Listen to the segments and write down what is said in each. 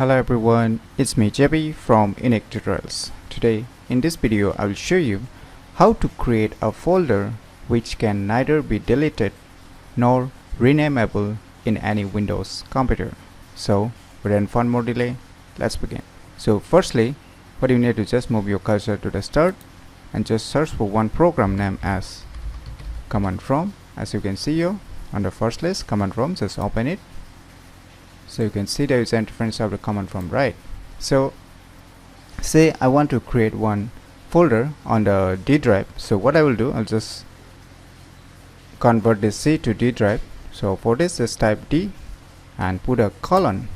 Hello everyone, it's me JB from UniqueTutorials. Today in this video I will show you how to create a folder which can neither be deleted nor renameable in any Windows computer. So without further more delay, let's begin. So firstly, what you need to just move your cursor to the start and just search for one program name as command from. As you can see here on the first list, command from, just open it. So you can see there is interference of the command from, right? So say I want to create one folder on the D drive. So what I will do, I'll just convert this C to D drive. So for this, just type D and put a colon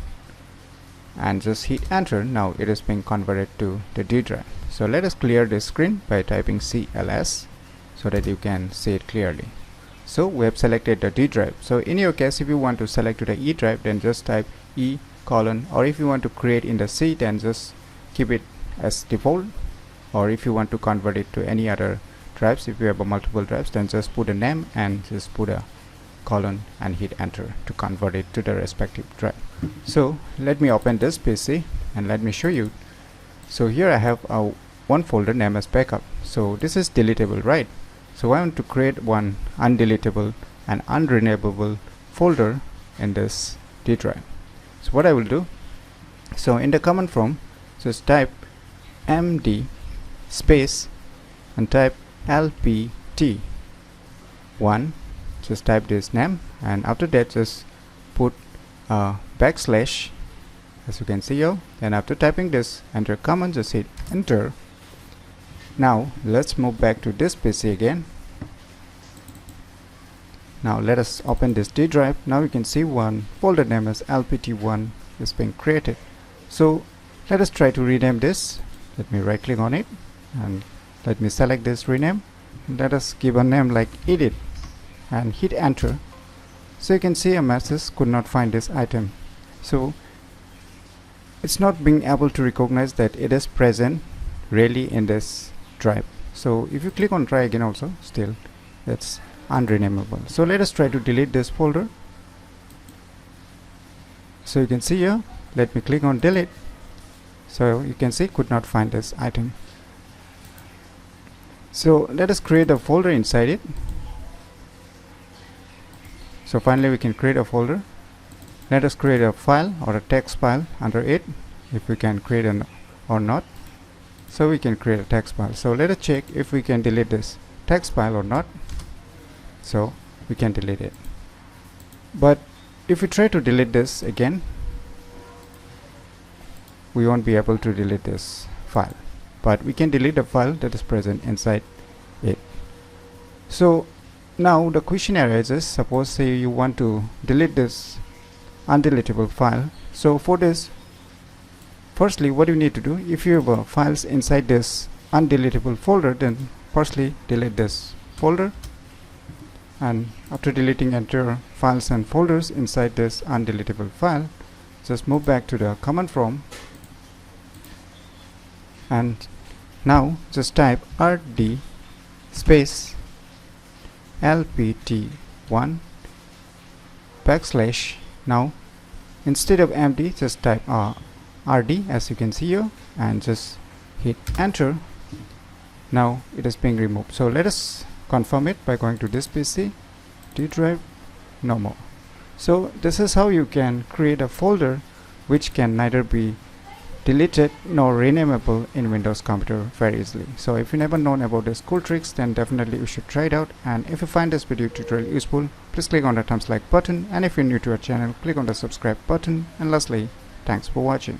and just hit enter. Now it is being converted to the D drive. So let us clear this screen by typing CLS so that you can see it clearly. So we have selected the D drive. So in your case, if you want to select to the E drive, then just type E colon, or if you want to create in the C, then just keep it as default, or if you want to convert it to any other drives, if you have multiple drives, then just put a name and just put a colon and hit enter to convert it to the respective drive. So let me open this PC and let me show you. So here I have one folder named as backup. So this is deletable, right? So I want to create one undeletable and unrenameable folder in this D drive. So what I will do, so in the command from, just type md space and type lpt1, just type this name, and after that just put a backslash, as you can see here. Then after typing this, enter command, just hit enter. Now let's move back to this PC again. Now let us open this D drive. Now you can see one folder name as lpt1 is being created. So let us try to rename this. Let me right click on it and let me select this rename. Let us give a name like edit and hit enter. So you can see a message could not find this item. So it's not being able to recognize that it is present really in this drive. So if you click on try again also, still it's unrenameable. So let us try to delete this folder. So you can see here, let me click on delete. So you can see could not find this item. So let us create a folder inside it. So finally we can create a folder. Let us create a file or a text file under it, if we can create an or not. So we can create a text file. So let us check if we can delete this text file or not. So we can delete it. But if we try to delete this again, we won't be able to delete this file. But we can delete the file that is present inside it. So now the question arises, suppose say you want to delete this undeletable file. So for this, firstly what you need to do, if you have files inside this undeletable folder, then firstly delete this folder, and after deleting enter files and folders inside this undeletable file, just move back to the command from, and now just type rd space lpt1 backslash. Now instead of md, just type rd, as you can see here, and just hit enter. Now it is being removed. So let us confirm it by going to this PC, D drive, no more. So this is how you can create a folder which can neither be deleted nor renameable in Windows computer very easily. So if you never known about these cool tricks, then definitely you should try it out. And if you find this video tutorial useful, please click on the thumbs like button, and if you're new to our channel, click on the subscribe button. And lastly, thanks for watching.